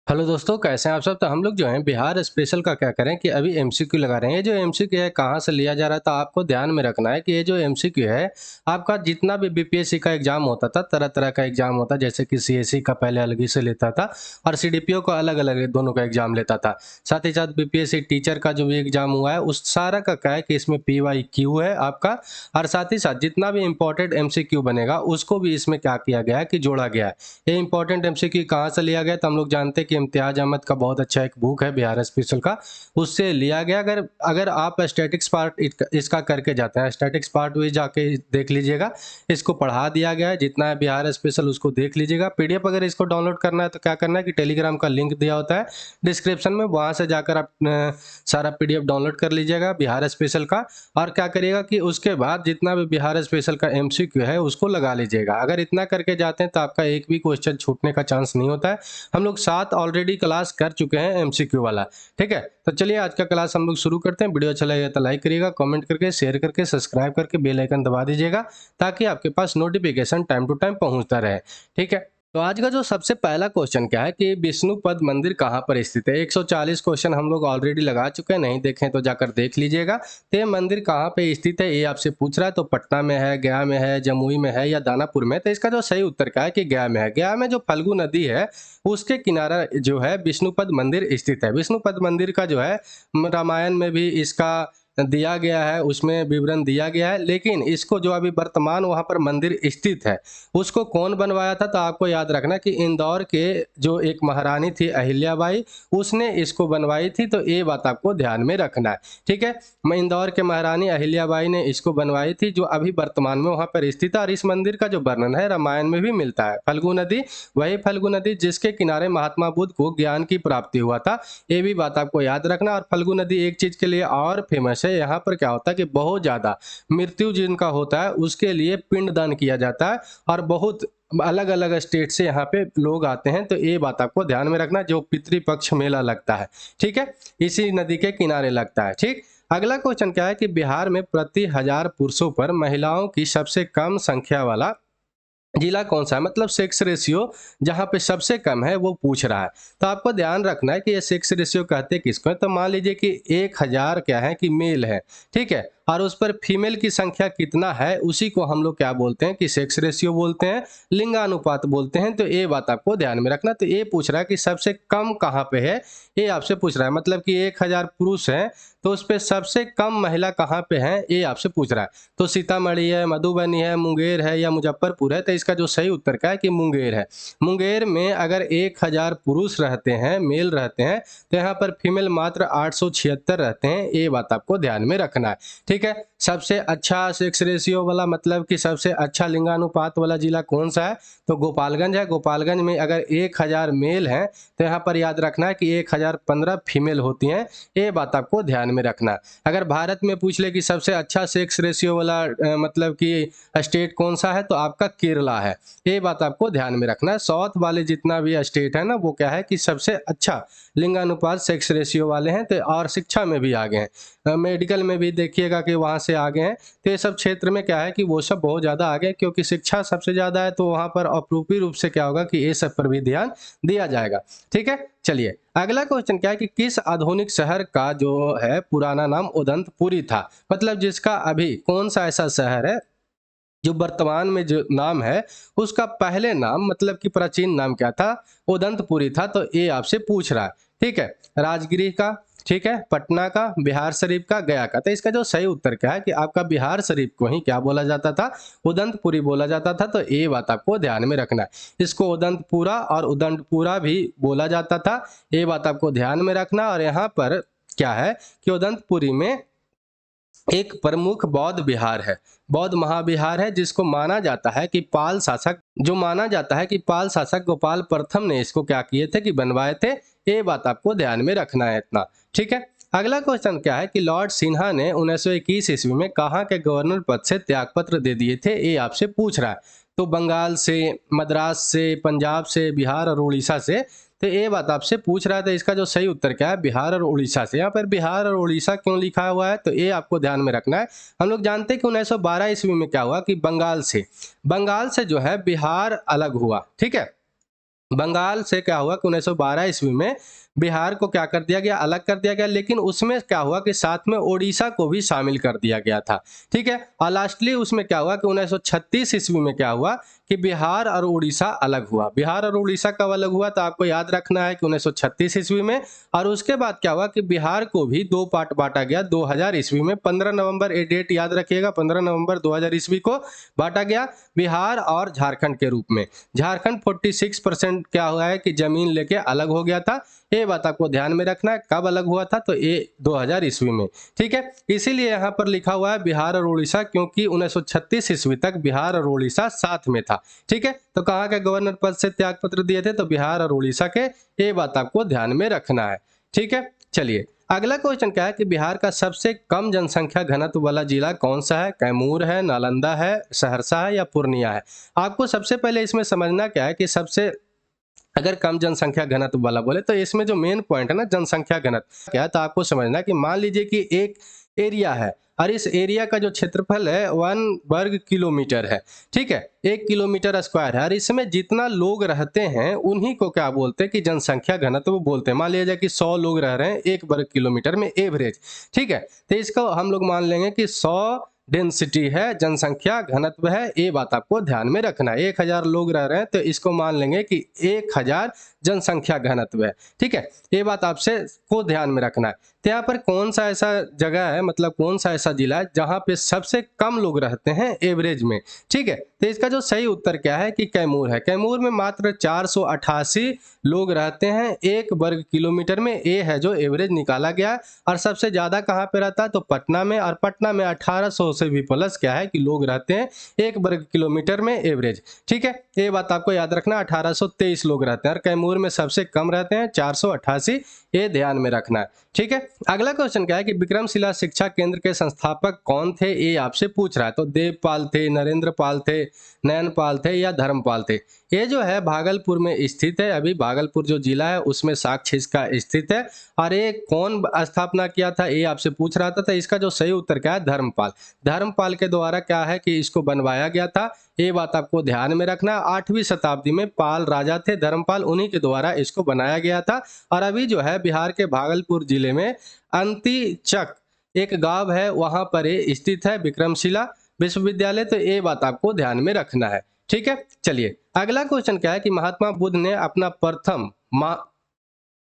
Hello दोस्तों, कैसे हैं आप सब। तो हम लोग जो हैं बिहार स्पेशल का क्या करें कि अभी एमसीक्यू लगा रहे हैं। ये जो एमसीक्यू है कहाँ से लिया जा रहा है, तो आपको ध्यान में रखना है कि ये जो एमसीक्यू है आपका जितना भी बीपीएससी का एग्जाम होता था, तरह तरह का एग्जाम होता, जैसे कि सीएससी का पहले अलग ही से लेता था और सीडीपीओ का अलग अलग दोनों का एग्जाम लेता था। साथ ही साथ बीपीएससी टीचर का जो भी एग्जाम हुआ है उस सारा का क्या है कि इसमें PYQ है आपका। और साथ ही साथ जितना भी इंपॉर्टेंट एमसीक्यू बनेगा उसको भी इसमें क्या किया गया है कि जोड़ा गया है। ये इंपॉर्टेंट एमसीक्यू कहाँ से लिया गया, तो हम लोग जानते हैं कि इम्तियाज अहमद का बहुत अच्छा एक बुक है बिहार स्पेशल का, उससे लिया गया। अगर अगर आप स्टैटिक्स पार्ट इसका करके जाते हैं, स्टैटिक्स पार्ट भी जाके देख लीजिएगा, इसको पढ़ा दिया गया है। जितना है बिहार स्पेशल उसको देख लीजिएगा। पीडीएफ अगर इसको डाउनलोड करना है तो क्या करना है कि टेलीग्राम का लिंक दिया होता है डिस्क्रिप्शन में, वहां से जाकर आप सारा पीडीएफ डाउनलोड कर लीजिएगा बिहार स्पेशल का। और क्या करिएगा कि उसके बाद जितना भी बिहार स्पेशल का एमसीक्यू है उसको लगा लीजिएगा। अगर इतना करके जाते हैं तो आपका एक भी क्वेश्चन छूटने का चांस नहीं होता है। हम लोग 7 ऑलरेडी क्लास कर चुके हैं एमसीक्यू वाला। ठीक है, तो चलिए आज का क्लास हम लोग शुरू करते हैं। वीडियो अच्छा लगेगा तो लाइक करिएगा, कमेंट करके, शेयर करके, सब्सक्राइब करके बेल आइकन दबा दीजिएगा ताकि आपके पास नोटिफिकेशन टाइम टू टाइम पहुंचता रहे। ठीक है, तो आज का जो सबसे पहला क्वेश्चन क्या है कि विष्णुपद मंदिर कहाँ पर स्थित है। 140 क्वेश्चन हम लोग ऑलरेडी लगा चुके हैं, नहीं देखें तो जाकर देख लीजिएगा। तो ये मंदिर कहाँ पे स्थित है ये आपसे पूछ रहा है। तो पटना में है, गया में है, जमुई में है या दानापुर में। तो इसका जो सही उत्तर क्या है कि गया में है। गया में जो फल्गु नदी है उसके किनारा जो है विष्णुपद मंदिर स्थित है। विष्णुपद मंदिर का जो है रामायण में भी इसका दिया गया है, उसमें विवरण दिया गया है। लेकिन इसको जो अभी वर्तमान वहाँ पर मंदिर स्थित है उसको कौन बनवाया था, तो आपको याद रखना कि इंदौर के जो एक महारानी थी अहिल्याबाई, उसने इसको बनवाई थी। तो ये बात आपको ध्यान में रखना है। ठीक है, इंदौर के महारानी अहिल्याबाई ने इसको बनवाई थी, जो अभी वर्तमान में वहाँ पर स्थित है। और इस मंदिर का जो वर्णन है रामायण में भी मिलता है। फल्गु नदी, वही फल्गु नदी जिसके किनारे महात्मा बुद्ध को ज्ञान की प्राप्ति हुआ था, ये भी बात आपको याद रखना। और फल्गु नदी एक चीज के लिए और फेमस है, यहाँ पर क्या होता है कि बहुत ज्यादा मृत्यु जिनका होता है उसके लिए पिंडदान किया जाता है। और बहुत अलग अलग स्टेट से यहाँ पे लोग आते हैं। तो ये बात आपको ध्यान में रखना, जो पितृपक्ष मेला लगता है, ठीक है, इसी नदी के किनारे लगता है। ठीक, अगला क्वेश्चन क्या है कि बिहार में प्रति 1000 पुरुषों पर महिलाओं की सबसे कम संख्या वाला जिला कौन सा है। मतलब सेक्स रेशियो जहाँ पे सबसे कम है वो पूछ रहा है। तो आपको ध्यान रखना है कि ये सेक्स रेशियो कहते किसको है। तो मान लीजिए कि 1000 क्या है कि मेल है, ठीक है, और उस पर फीमेल की संख्या कितना है उसी को हम लोग क्या बोलते हैं कि सेक्स रेशियो बोलते हैं, लिंगानुपात बोलते हैं। तो ये बात आपको ध्यान में रखना। तो ये पूछ रहा है कि सबसे कम कहाँ पे है, ये आपसे पूछ रहा है। मतलब कि 1000 पुरुष हैं तो उस पर सबसे कम महिला कहाँ पे है ये आपसे पूछ रहा है। तो सीतामढ़ी है, मधुबनी है, मुंगेर है या मुजफ्फरपुर है। तो इसका जो सही उत्तर क्या है कि मुंगेर है। मुंगेर में अगर 1000 पुरुष रहते हैं, मेल रहते हैं, तो यहाँ पर फीमेल मात्र 876 रहते हैं। ये बात आपको ध्यान में रखना है। ठीक है, सबसे अच्छा सेक्स रेशियो वाला मतलब कि सबसे अच्छा लिंगानुपात वाला जिला कौन सा है, तो गोपालगंज है। गोपालगंज में अगर 1000 मेल हैं तो यहाँ पर याद रखना है कि 1015 फीमेल होती हैं। ये बात आपको ध्यान में रखना है। अगर भारत में पूछ ले कि सबसे अच्छा सेक्स रेशियो वाला मतलब कि स्टेट कौन सा है, तो आपका केरला है। ये बात आपको ध्यान में रखना है। साउथ वाले जितना भी स्टेट है ना, वो क्या है कि सबसे अच्छा लिंगानुपात सेक्स रेशियो वाले हैं। तो और शिक्षा में भी आगे हैं, मेडिकल में भी देखिएगा कि वहाँ से आगे हैं। तो ये सब क्षेत्र में क्या है कि वो सब बहुत ज़्यादा आगे हैं, क्योंकि शिक्षा सबसे ज़्यादा है। तो वहाँ पर अप्रूपी रूप से क्या होगा कि ये सब पर भी ध्यान दिया जाएगा। ठीक है, चलिए अगला क्वेश्चन क्या है कि किस आधुनिक शहर का जो है पुराना नाम उदंतपुरी था। मतलब जिसका अभी कौन सा ऐसा शहर है जो वर्तमान में जो नाम है उसका पहले नाम मतलब कि प्राचीन नाम क्या था, उदंतपुरी था। तो ये आपसे पूछ रहा है। ठीक है, राजगिरी का, ठीक है, पटना का, बिहार शरीफ का, गया का। तो इसका जो सही उत्तर क्या है कि आपका बिहार शरीफ को ही क्या बोला जाता था, उदंतपुरी बोला जाता था। तो ये बात आपको ध्यान में रखना है। इसको उदंतपुरा और उदंतपुरा भी बोला जाता था, ये बात आपको ध्यान में रखना। और यहाँ पर क्या है कि उदंतपुरी में एक प्रमुख बौद्ध विहार है, बौद्ध महाविहार है, जिसको माना जाता है कि पाल शासक, जो माना जाता है कि पाल शासक गोपाल प्रथम ने इसको क्या किए थे कि बनवाए थे। ये बात आपको ध्यान में रखना है इतना। ठीक है, अगला क्वेश्चन क्या है कि लॉर्ड सिन्हा ने 1921 ईस्वी में कहाँ के गवर्नर पद से त्यागपत्र दे दिए थे, ये आपसे पूछ रहा है। तो बंगाल से, मद्रास से, पंजाब से, बिहार और उड़ीसा से। तो ये बात आपसे पूछ रहा था। इसका जो सही उत्तर क्या है, बिहार और उड़ीसा से। यहाँ पर बिहार और उड़ीसा क्यों लिखा हुआ है, तो ये आपको ध्यान में रखना है। हम लोग जानते हैं कि 1912 ईस्वी में क्या हुआ कि बंगाल से जो है बिहार अलग हुआ। ठीक है, बंगाल से क्या हुआ कि 1912 ईस्वी में बिहार को क्या कर दिया गया, अलग कर दिया गया, लेकिन उसमें क्या हुआ कि साथ में ओडिशा को भी शामिल कर दिया गया था। ठीक है, और लास्टली उसमें क्या हुआ कि 1936 ईस्वी में क्या हुआ कि बिहार और उड़ीसा अलग हुआ। बिहार और उड़ीसा कब अलग हुआ तो आपको याद रखना है कि 1936 ईस्वी में। और उसके बाद क्या हुआ कि बिहार को भी दो पार्ट बांटा गया 2000 ईस्वी में। 15 नवंबर, ये डेट याद रखिएगा, 15 नवंबर 2000 ईस्वी को बांटा गया बिहार और झारखंड के रूप में। झारखंड 46% क्या हुआ है कि जमीन लेके अलग हो गया था। ये बात आपको ध्यान में रखना है। कब अलग हुआ था तो ये 2000 ईस्वी में। ठीक है, इसीलिए यहाँ पर लिखा हुआ है बिहार और उड़ीसा, क्योंकि 1936 ईस्वी तक बिहार और उड़ीसा साथ में था। ठीक है, तो कहाँ के गवर्नर पद से त्याग पत्र दिए थे तो बिहार और उड़ीसा के। ये बात आपको ध्यान में रखना है। ठीक है, चलिए अगला क्वेश्चन क्या है कि बिहार का सबसे कम जनसंख्या घनत्व वाला जिला कौन सा है? कैमूर है, नालंदा है, सहरसा है या पूर्णिया है? आपको सबसे पहले इसमें समझना क्या है कि सबसे अगर कम जनसंख्या घनत्व वाला बोले तो इसमें जो मेन पॉइंट है ना जनसंख्या घनत्व क्या है, तो आपको समझना है कि मान लीजिए कि एक एरिया है और इस एरिया का जो क्षेत्रफल है 1 वर्ग किलोमीटर है। ठीक है, 1 किलोमीटर स्क्वायर है और इसमें जितना लोग रहते हैं उन्हीं को क्या बोलते हैं कि जनसंख्या घनत्व बोलते हैं। मान लीजिए कि 100 लोग रह रहे हैं 1 वर्ग किलोमीटर में एवरेज। ठीक है, तो इसको हम लोग मान लेंगे कि 100 डेंसिटी है, जनसंख्या घनत्व है। ये बात आपको ध्यान में रखना है। 1000 लोग रह रहे हैं तो इसको मान लेंगे कि 1000 जनसंख्या घनत्व है। ठीक है, ये बात आपसे को ध्यान में रखना है। तो यहाँ पर कौन सा ऐसा जगह है, मतलब कौन सा ऐसा जिला है जहाँ पे सबसे कम लोग रहते हैं एवरेज में? ठीक है, तो इसका जो सही उत्तर क्या है कि कैमूर है। कैमूर में मात्र 488 लोग रहते हैं 1 वर्ग किलोमीटर में। ये है जो एवरेज निकाला गया। और सबसे ज्यादा कहाँ पे रहता है तो पटना में, और पटना में 1800 से भी प्लस क्या है कि लोग रहते हैं 1 वर्ग किलोमीटर में एवरेज। ठीक है, ये बात आपको याद रखना, 1823 लोग रहते हैं और कैमूर में सबसे कम रहते हैं 488। ये ध्यान में रखना है। ठीक है, अगला क्वेश्चन क्या है कि विक्रमशिला शिक्षा केंद्र के संस्थापक कौन थे? ये आपसे पूछ रहा है। तो देवपाल थे, नरेंद्र पाल थे, नयनपाल थे या धर्मपाल थे? ये जो है भागलपुर में स्थित है। अभी भागलपुर जो जिला है उसमें साक्ष्य इसका स्थित है। और ये कौन स्थापना किया था ये आपसे पूछ रहा था। तो इसका जो सही उत्तर क्या है? धर्मपाल। धर्मपाल के द्वारा क्या है कि इसको बनवाया गया था। ये बात आपको ध्यान में रखना। 8वीं शताब्दी में पाल राजा थे धर्मपाल, उन्हीं के द्वारा इसको बनाया गया था। और अभी जो है बिहार के भागलपुर जिले में अंतिचक एक गांव है, वहां पर ये स्थित है विक्रमशिला विश्वविद्यालय। तो ये बात आपको ध्यान में रखना है। ठीक है, चलिए अगला क्वेश्चन क्या है कि महात्मा बुद्ध ने अपना प्रथम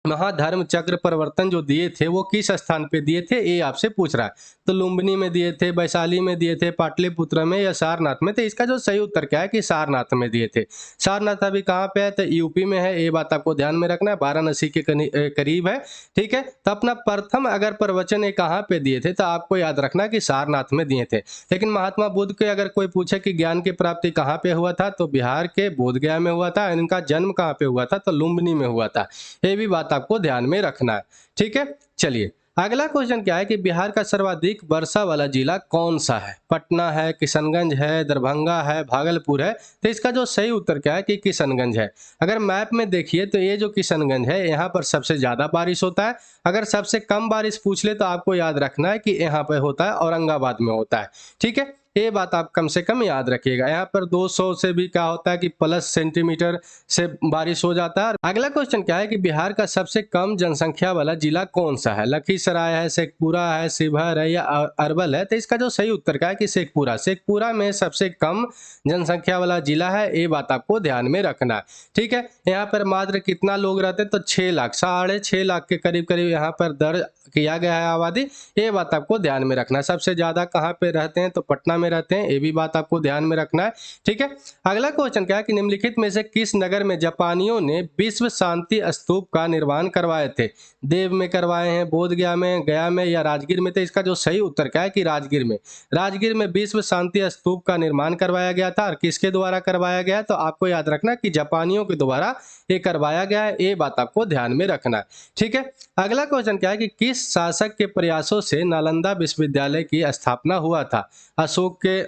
महाधर्म चक्र परिवर्तन जो दिए थे वो किस स्थान पे दिए थे? ये आपसे पूछ रहा है। तो लुम्बिनी में दिए थे, वैशाली में दिए थे, पाटलिपुत्र में या सारनाथ में? तो इसका जो सही उत्तर क्या है कि सारनाथ में दिए थे। सारनाथ अभी कहाँ पे है? तो यूपी में है। ये बात आपको ध्यान में रखना है, वाराणसी के करीब है। ठीक है, तो अपना प्रथम अगर प्रवचन ये कहाँ पे दिए थे तो आपको याद रखना कि सारनाथ में दिए थे। लेकिन महात्मा बुद्ध के अगर कोई पूछे कि ज्ञान की प्राप्ति कहाँ पे हुआ था तो बिहार के बोधगया में हुआ था। इनका जन्म कहाँ पे हुआ था तो लुम्बिनी में हुआ था। ये भी बात आपको ध्यान में रखना है। ठीक है, चलिए अगला क्वेश्चन क्या है कि बिहार का सर्वाधिक वर्षा वाला जिला कौन सा है? पटना है, किशनगंज है, दरभंगा है, भागलपुर है? तो इसका जो सही उत्तर क्या है कि किशनगंज है। अगर मैप में देखिए तो ये जो किशनगंज है यहाँ पर सबसे ज्यादा बारिश होता है। अगर सबसे कम बारिश पूछ ले तो आपको याद रखना है कि यहाँ पे होता है औरंगाबाद में होता है। ठीक है, ये बात आप कम से कम याद रखिएगा। यहाँ पर 200 से भी क्या होता है कि प्लस सेंटीमीटर से बारिश हो जाता है। अगला क्वेश्चन क्या है कि बिहार का सबसे कम जनसंख्या वाला जिला कौन सा है? लखीसराय है, शेखपुरा है, शिवहर है या अरवल है? तो इसका जो सही उत्तर क्या है कि शेखपुरा। शेखपुरा में सबसे कम जनसंख्या वाला जिला है। ये बात आपको ध्यान में रखना है। ठीक है, यहाँ पर मात्र कितना लोग रहते हैं तो 6 लाख, 6.5 लाख के करीब करीब यहाँ पर दर्ज किया गया है आबादी। ये बात आपको ध्यान में रखना है। सबसे ज्यादा कहाँ पे रहते हैं तो पटना में रहते हैं। ये भी बात आपको ध्यान में रखना है। ठीक है, अगला क्वेश्चन क्या है कि निम्नलिखित में से किस नगर में जापानियों ने विश्व शांति स्तूप का निर्माण करवाए थे? देव में करवाए हैं, बोधगया में, गया में या राजगीर में? तो इसका जो सही उत्तर क्या है कि राजगीर में। राजगीर में विश्व शांति स्तूप का निर्माण करवाया गया था। और किसके द्वारा करवाया गया तो आपको याद रखना कि जापानियों के द्वारा ये करवाया गया है। ये बात आपको ध्यान में रखना है। ठीक है, अगला क्वेश्चन क्या है कि किस शासक के प्रयासों से नालंदा विश्वविद्यालय की स्थापना हुआ था? अशोक के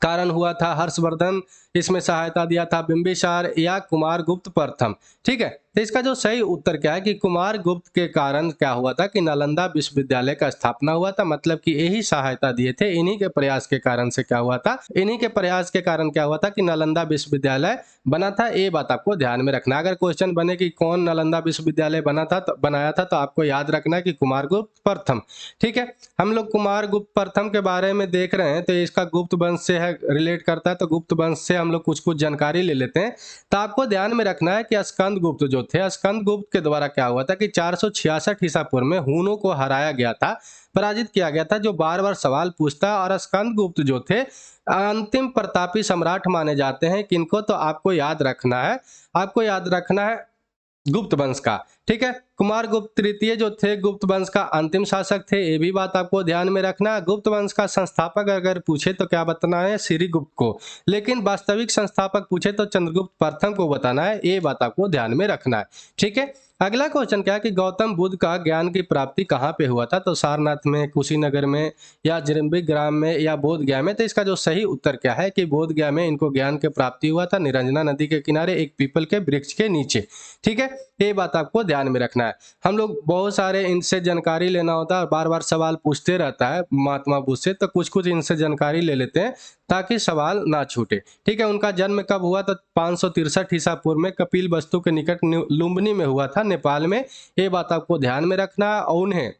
कारण हुआ था, हर्षवर्धन इसमें सहायता दिया था, बिंबिसार या कुमारगुप्त प्रथम? ठीक है, तो इसका जो सही उत्तर क्या है कि कुमारगुप्त के कारण क्या हुआ था कि नालंदा विश्वविद्यालय का स्थापना हुआ था, मतलब कि यही सहायता दिए थे, इन्हीं के प्रयास के कारण से क्या हुआ था, इन्हीं के प्रयास के कारण क्या हुआ था कि नालंदा विश्वविद्यालय बना था। ये बात आपको ध्यान में रखना। अगर क्वेश्चन बने कि कौन नालंदा विश्वविद्यालय बनाया था, तो आपको याद रखना है कि कुमारगुप्त प्रथम। ठीक है, हम लोग कुमारगुप्त प्रथम के बारे में देख रहे हैं, तो इसका गुप्त वंश से है, रिलेट करता है, तो गुप्त वंश से हम लोग कुछ कुछ जानकारी ले लेते हैं। तो आपको ध्यान में रखना है कि स्कंदगुप्त जो थे, स्कंदगुप्त के द्वारा क्या हुआ था कि 466 ईसा पूर्व में हुनों को हराया गया था, पराजित किया गया था, जो बार बार सवाल पूछता है। और स्कंदगुप्त जो थे अंतिम प्रतापी सम्राट माने जाते हैं। किनको? तो आपको याद रखना है, आपको याद रखना है गुप्त वंश का। ठीक है, कुमारगुप्त तृतीय जो थे गुप्त वंश का अंतिम शासक थे, ये भी बात आपको ध्यान में रखना है। गुप्त वंश का संस्थापक अगर पूछे तो क्या बताना है? श्रीगुप्त को। लेकिन वास्तविक संस्थापक पूछे तो चंद्रगुप्त प्रथम को बताना है, ये बात आपको ध्यान में रखना है। ठीक है, अगला क्वेश्चन क्या है कि गौतम बुद्ध का ज्ञान की प्राप्ति कहाँ पे हुआ था? तो सारनाथ में, कुशीनगर में, या जृंबिक ग्राम में, या बोध गया में? तो इसका जो सही उत्तर क्या है कि बोध गया में इनको ज्ञान की प्राप्ति हुआ था, निरंजना नदी के किनारे एक पीपल के वृक्ष के नीचे। ठीक है, ये बात आपको ध्यान में रखना है। हम लोग बहुत सारे इनसे जानकारी लेना होता है और बार बार सवाल पूछते रहता है महात्मा बुद्ध से, तो कुछ कुछ इनसे जानकारी ले लेते हैं ताकि सवाल ना छूटे। ठीक है, उनका जन्म कब हुआ? तो 563 ईसा पूर्व में कपिल वस्तु के निकट लुम्बिनी में हुआ था, नेपाल में। ये बात आपको ध्यान में रखना है। और उन्हें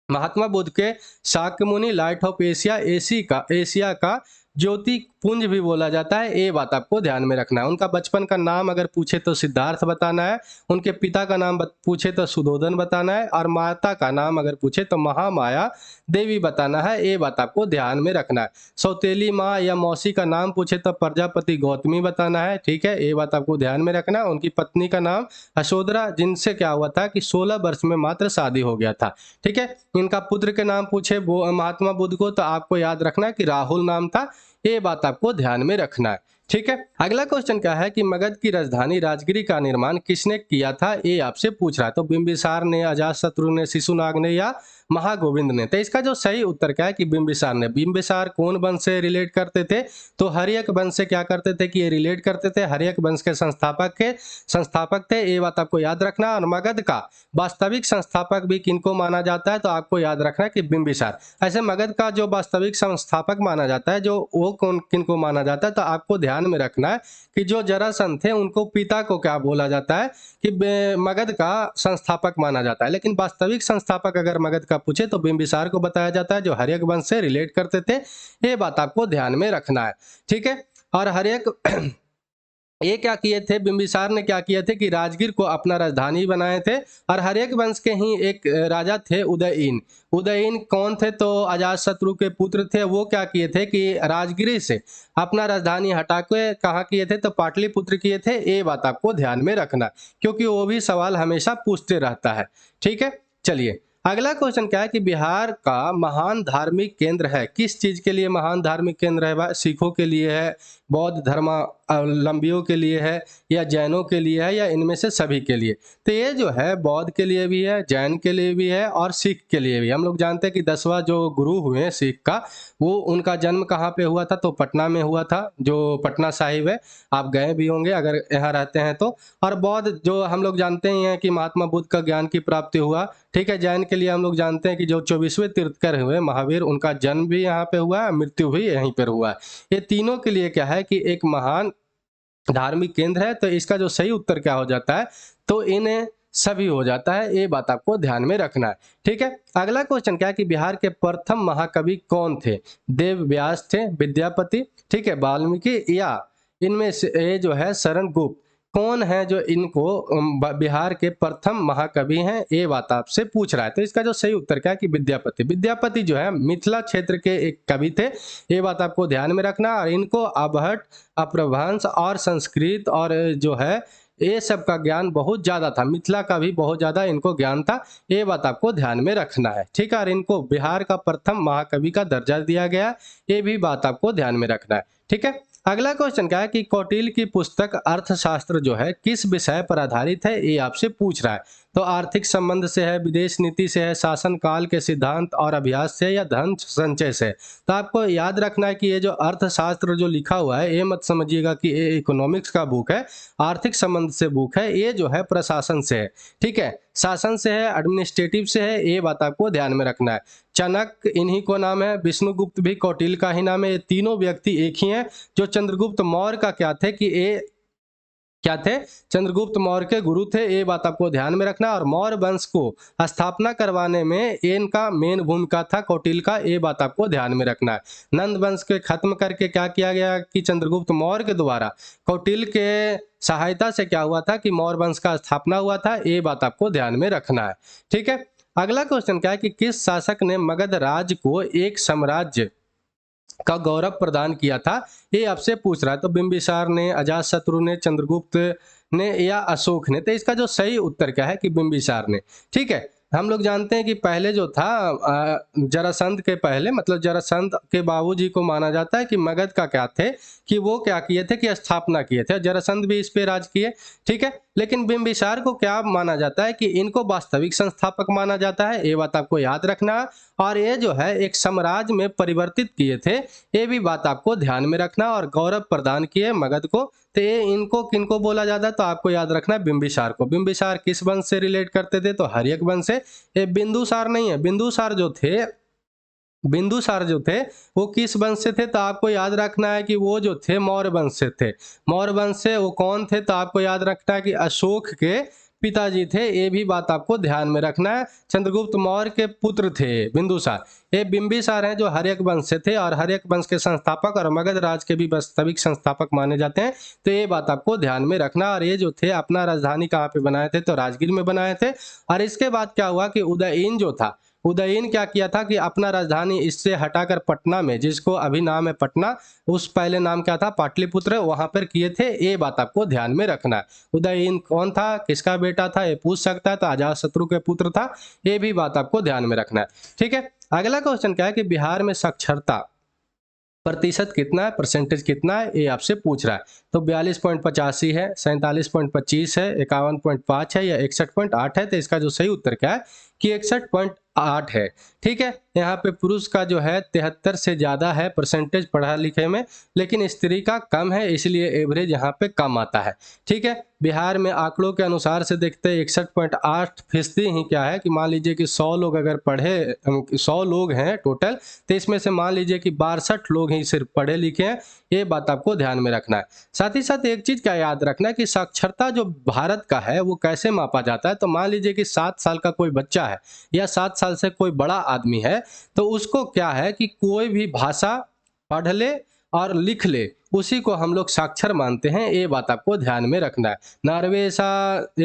महात्मा बुद्ध के शाक्यमुनि, लाइट ऑफ एशिया का ज्योति पुंज भी बोला जाता है, ये बात आपको ध्यान में रखना है। उनका बचपन का नाम अगर पूछे तो सिद्धार्थ बताना है, उनके पिता का नाम पूछे तो सुधोधन बताना है, और माता का नाम अगर पूछे तो महामाया देवी बताना है, ये बात आपको ध्यान में रखना है। सौतेली माँ या मौसी का नाम पूछे तो प्रजापति गौतमी बताना है। ठीक है, ये बात आपको ध्यान में रखना है। उनकी पत्नी का नाम यशोधरा, जिनसे क्या हुआ था कि 16 वर्ष में मात्र शादी हो गया था। ठीक है, इनका पुत्र के नाम पूछे वो महात्मा बुद्ध को, तो आपको याद रखना है कि राहुल नाम था, ये बात आपको ध्यान में रखना है। ठीक है, अगला क्वेश्चन क्या है कि मगध की राजधानी राजगिरी का निर्माण किसने किया था? ये आपसे पूछ रहा है। तो बिंबिसार ने, अजातशत्रु ने, शिशुनाग ने, या महागोविंद ने? तो इसका जो सही उत्तर क्या है कि बिंबिसार ने। बिंबिसार कौन वंश से रिलेट करते थे? तो हर्यक वंश से क्या करते थे कि ये रिलेट करते थे, हर्यक वंश के संस्थापक थे, ये बात आपको याद रखना। और मगध का वास्तविक संस्थापक भी किनको माना जाता है? तो आपको याद रखना है कि बिंबिसार। ऐसे मगध का जो वास्तविक संस्थापक माना जाता है, जो वो कौन किनको माना जाता है? तो आपको ध्यान में रखना है कि जो जरासंध थे उनको पिता को क्या बोला जाता है कि मगध का संस्थापक माना जाता है। लेकिन वास्तविक संस्थापक अगर मगध का पूछे तो बिंबिसार को बताया जाता है, जो हर्यक वंश से रिलेट करते थे, ये बात आपको ध्यान में रखना है। ठीक है, और हर्यक ये क्या किए थे? बिंबिसार ने क्या किए थे कि राजगीर को अपना राजधानी बनाए थे। और हर्यक वंश के ही एक राजा थे उदयीन। उदयीन कौन थे? तो अजातशत्रु के पुत्र थे। वो क्या किए थे कि राजगिरी से अपना राजधानी हटा के कहाँ किए थे? तो पाटलिपुत्र किए थे। ये बात आपको ध्यान में रखना, क्योंकि वो भी सवाल हमेशा पूछते रहता है। ठीक है, चलिए अगला क्वेश्चन क्या है कि बिहार का महान धार्मिक केंद्र है, किस चीज के लिए महान धार्मिक केंद्र है? सिखों के लिए है, बौद्ध धर्मावलंबियों के लिए है, या जैनों के लिए है, या इनमें से सभी के लिए? तो ये जो है बौद्ध के लिए भी है, जैन के लिए भी है, और सिख के लिए भी। हम लोग जानते हैं कि 10वां जो गुरु हुए सिख का, वो उनका जन्म कहाँ पे हुआ था? तो पटना में हुआ था, जो पटना साहिब है। आप गए भी होंगे अगर यहाँ रहते हैं तो। और बौद्ध जो हम लोग जानते ही हैं कि महात्मा बुद्ध का ज्ञान की प्राप्ति हुआ। ठीक है, जैन के लिए हम लोग जानते हैं कि जो 24वें तीर्थंकर हुए महावीर, उनका जन्म भी यहाँ पे हुआ है, मृत्यु भी यहीं पर हुआ है। ये तीनों के लिए क्या है कि एक महान धार्मिक केंद्र है। तो इसका जो सही उत्तर क्या हो जाता है? तो इन्हें सभी हो जाता है, ये बात आपको ध्यान में रखना है। ठीक है, अगला क्वेश्चन क्या है कि बिहार के प्रथम महाकवि कौन थे? देव व्यास थे, विद्यापति, ठीक है, वाल्मीकि, या इनमें से ये जो है शरण गुप्त? कौन है जो इनको बिहार के प्रथम महाकवि हैं? ये बात आपसे पूछ रहा है। तो इसका जो सही उत्तर क्या है कि विद्यापति। विद्यापति जो है मिथिला क्षेत्र के एक कवि थे, ये बात आपको ध्यान में रखना। और इनको अबहट, अपभ्रंश और संस्कृत और जो है ये सब का ज्ञान बहुत ज़्यादा था, मिथिला का भी बहुत ज़्यादा इनको ज्ञान था, ये बात आपको ध्यान में रखना है। ठीक है, और इनको बिहार का प्रथम महाकवि का दर्जा दिया गया, ये भी बात आपको ध्यान में रखना है। ठीक है, अगला क्वेश्चन क्या है कि कौटिल्य की पुस्तक अर्थशास्त्र जो है किस विषय पर आधारित है, ये आपसे पूछ रहा है। तो आर्थिक संबंध से है, विदेश नीति से है, शासन काल के सिद्धांत और अभ्यास से, या धन संचय से। तो आपको याद रखना है कि ये जो अर्थशास्त्र जो लिखा हुआ है, ये मत समझिएगा कि ये इकोनॉमिक्स का बुक है, आर्थिक संबंध से बुक है। ये जो है प्रशासन से है, ठीक है, शासन से है, एडमिनिस्ट्रेटिव से है, ये बात आपको ध्यान में रखना है। चाणक्य इन्हीं को नाम है, विष्णुगुप्त भी कौटिल्य का ही नाम है। ये तीनों व्यक्ति एक ही हैं। जो चंद्रगुप्त मौर्य का क्या थे कि ये क्या थे, चंद्रगुप्त मौर्य के गुरु थे, ये बात आपको ध्यान में रखना। और मौर्य वंश को स्थापना करवाने में इनका मेन भूमिका था कौटिल्य का, ये बात आपको ध्यान में रखना है। नंद वंश के खत्म करके क्या किया गया कि चंद्रगुप्त मौर्य के द्वारा कौटिल्य के सहायता से क्या हुआ था कि मौर्य वंश का स्थापना हुआ था, ये बात आपको ध्यान में रखना है, ठीक है। अगला क्वेश्चन क्या है कि किस शासक ने मगध राज्य को एक साम्राज्य का गौरव प्रदान किया था, ये आपसे पूछ रहा है। तो बिंबिसार ने, अजातशत्रु ने, चंद्रगुप्त ने, या अशोक ने। तो इसका जो सही उत्तर क्या है कि बिंबिसार ने, ठीक है। हम लोग जानते हैं कि पहले जो था जरासंध के पहले, मतलब जरासंध के बाबूजी को माना जाता है कि मगध का क्या थे कि वो क्या किए थे कि स्थापना किए थे। जरासंध भी इस पे राज किए, ठीक है। लेकिन बिंबिसार को क्या माना जाता है कि इनको वास्तविक संस्थापक माना जाता है, ये बात आपको याद रखना है। और ये जो है एक साम्राज्य में परिवर्तित किए थे, ये भी बात आपको ध्यान में रखना। और गौरव प्रदान किए मगध को, तो ये इनको किनको बोला जाता है, तो आपको याद रखना है बिंबिसार को। बिंबिसार किस वंश से रिलेट करते थे, तो हर्यक वंश से। ये बिंदुसार नहीं है, बिंदुसार जो थे वो किस वंश से थे, तो आपको याद रखना है कि वो जो थे मौर्य वंश से थे। मौर्य वंश से वो कौन थे, तो आपको याद रखना है कि अशोक के पिताजी थे, ये भी बात आपको ध्यान में रखना है। चंद्रगुप्त मौर्य के पुत्र थे बिंदुसार। ये बिंबिसार हैं जो हर्यक वंश से थे, और हर्यक वंश के संस्थापक और मगध राज के भी वास्तविक संस्थापक माने जाते हैं। तो ये बात आपको ध्यान में रखना। और ये जो थे अपना राजधानी कहाँ पे बनाए थे, तो राजगीर में बनाए थे। और इसके बाद क्या हुआ कि उदयीन जो था, उदयीन क्या किया था कि अपना राजधानी इससे हटाकर पटना में, जिसको अभी नाम है पटना, उस पहले नाम क्या था पाटलिपुत्र, वहां पर किए थे। ये बात आपको ध्यान में रखना है। उदयीन कौन था, किसका बेटा था, ये पूछ सकता है, तो अजातशत्रु के पुत्र था। ये भी बात आपको ध्यान में रखना है, ठीक है। अगला क्वेश्चन क्या है कि बिहार में साक्षरता प्रतिशत कितना है, परसेंटेज कितना है, ये आपसे पूछ रहा है। तो 42.85 है, 47.25 है, 51.5 है, या 61.8 है। तो इसका जो सही उत्तर क्या है कि 61.8 है, ठीक है। यहाँ पे पुरुष का जो है 73 से ज़्यादा है परसेंटेज पढ़ा लिखे में, लेकिन स्त्री का कम है, इसलिए एवरेज यहाँ पे कम आता है, ठीक है। बिहार में आंकड़ों के अनुसार से देखते हैं 61.8% ही क्या है कि मान लीजिए कि 100 लोग अगर पढ़े, 100 लोग हैं टोटल, तो इसमें से मान लीजिए कि 62 लोग ही सिर्फ पढ़े लिखे हैं। ये बात आपको ध्यान में रखना है। साथ ही साथ एक चीज़ क्या याद रखना है कि साक्षरता जो भारत का है वो कैसे मापा जाता है। तो मान लीजिए कि 7 साल का कोई बच्चा है या 7 साल से कोई बड़ा आदमी है, तो उसको क्या है कि कोई भी भाषा पढ़ ले और लिख ले, उसी को हम लोग साक्षर मानते हैं। ये बात आपको ध्यान में रखना है। नॉर्वे ये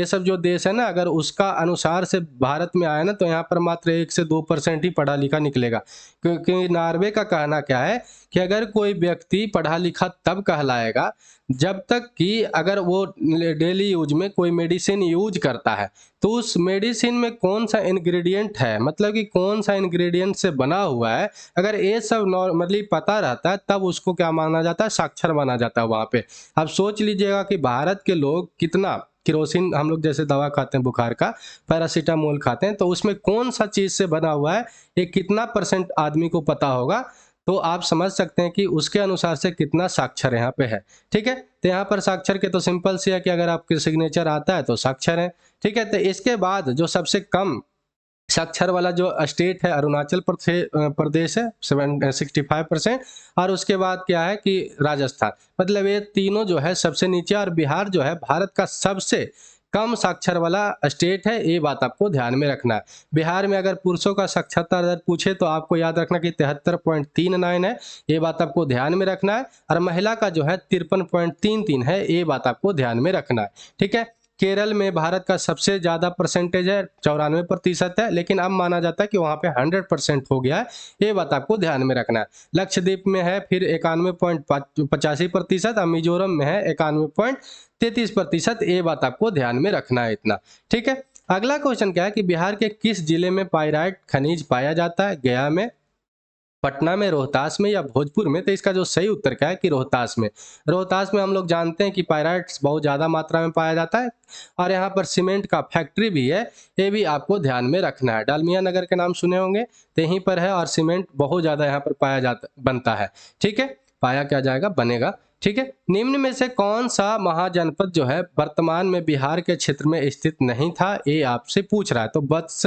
सब जो देश है ना, अगर उसका अनुसार से भारत में आया ना, तो यहाँ पर मात्र 1 से 2% ही पढ़ा लिखा निकलेगा। क्योंकि नॉर्वे का कहना क्या है कि अगर कोई व्यक्ति पढ़ा लिखा तब कहलाएगा जब तक कि अगर वो डेली यूज में कोई मेडिसिन यूज करता है, तो उस मेडिसिन में कौन सा इंग्रेडिएंट है, मतलब कि कौन सा इंग्रेडिएंट से बना हुआ है, अगर ये सब नॉर्मली पता रहता है, तब उसको क्या माना जाता है, साक्षर माना जाता है वहाँ पे। अब सोच लीजिएगा कि भारत के लोग कितना केरोसिन, हम लोग जैसे दवा खाते हैं बुखार का, पैरासीटामोल खाते हैं, तो उसमें कौन सा चीज़ से बना हुआ है, ये कितना % आदमी को पता होगा। तो आप समझ सकते हैं कि उसके अनुसार से कितना साक्षर यहाँ पे है, ठीक है। तो यहाँ पर साक्षर के तो सिंपल सी है कि अगर आपके सिग्नेचर आता है तो साक्षर है, ठीक है। तो इसके बाद जो सबसे कम साक्षर वाला जो स्टेट है अरुणाचल प्रदेश है 65%। और उसके बाद क्या है कि राजस्थान, मतलब ये तीनों जो है सबसे नीचे। और बिहार जो है भारत का सबसे कम साक्षर वाला स्टेट है, ये बात आपको ध्यान में रखना है। बिहार में अगर पुरुषों का साक्षरता दर पूछे तो आपको याद रखना कि 73.39 है, ये बात आपको ध्यान में रखना है। और महिला का जो है 53.33 है, ये बात आपको ध्यान में रखना है, ठीक है। केरल में भारत का सबसे ज़्यादा परसेंटेज है, 94% है, लेकिन अब माना जाता है कि वहाँ पे 100% हो गया है, ये बात आपको ध्यान में रखना है। लक्षद्वीप में है फिर 91.85%, और मिजोरम में है 91.33%, ये बात आपको ध्यान में रखना है इतना, ठीक है। अगला क्वेश्चन क्या है कि बिहार के किस जिले में पाइराइट खनिज पाया जाता है, गया में, पटना में, रोहतास में या भोजपुर में, तो इसका जो सही उत्तर क्या है कि रोहतास में। रोहतास में हम लोग जानते हैं कि पायराइट्स बहुत ज़्यादा मात्रा में पाया जाता है और यहाँ पर सीमेंट का फैक्ट्री भी है, ये भी आपको ध्यान में रखना है। डालमिया नगर के नाम सुने होंगे, तो यहीं पर है और सीमेंट बहुत ज़्यादा यहाँ पर पाया जाता बनता है। ठीक है, पाया क्या जाएगा, बनेगा। ठीक है, निम्न में से कौन सा महाजनपद जो है वर्तमान में बिहार के क्षेत्र में स्थित नहीं था, ये आपसे पूछ रहा है। तो वत्स,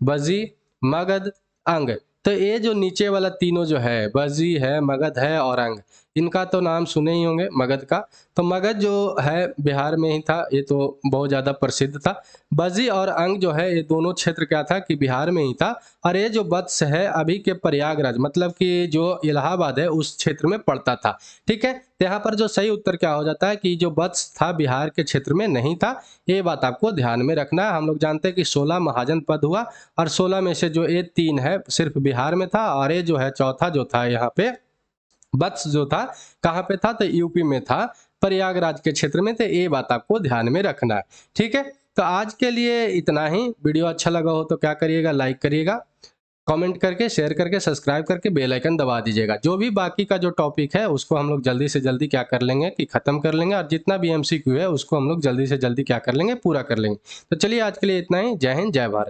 बजी, मगध, अंग। तो ये जो नीचे वाला तीनों जो है, बजी है, मगध है और अंग, इनका तो नाम सुने ही होंगे मगध का। तो मगध जो है बिहार में ही था, ये तो बहुत ज़्यादा प्रसिद्ध था। बजी और अंग जो है ये दोनों क्षेत्र क्या था कि बिहार में ही था। और ये जो वत्स है अभी के प्रयागराज, मतलब कि जो इलाहाबाद है उस क्षेत्र में पड़ता था। ठीक है, तो यहाँ पर जो सही उत्तर क्या हो जाता है कि जो वत्स था बिहार के क्षेत्र में नहीं था, ये बात आपको ध्यान में रखना है। हम लोग जानते हैं कि 16 महाजनपद हुआ और 16 में से जो ये 3 है सिर्फ बिहार में था, और ये जो है चौथा जो था यहाँ पे वत्स जो था कहाँ पे था, तो यूपी में था, प्रयागराज के क्षेत्र में। तो ये बात आपको ध्यान में रखना है। ठीक है, तो आज के लिए इतना ही। वीडियो अच्छा लगा हो तो क्या करिएगा, लाइक करिएगा, कमेंट करके, शेयर करके, सब्सक्राइब करके बेल आइकन दबा दीजिएगा। जो भी बाकी का जो टॉपिक है उसको हम लोग जल्दी से जल्दी क्या कर लेंगे कि खत्म कर लेंगे, और जितना भी एमसीक्यू है उसको हम लोग जल्दी से जल्दी क्या कर लेंगे, पूरा कर लेंगे। तो चलिए आज के लिए इतना ही। जय हिंद, जय भारत।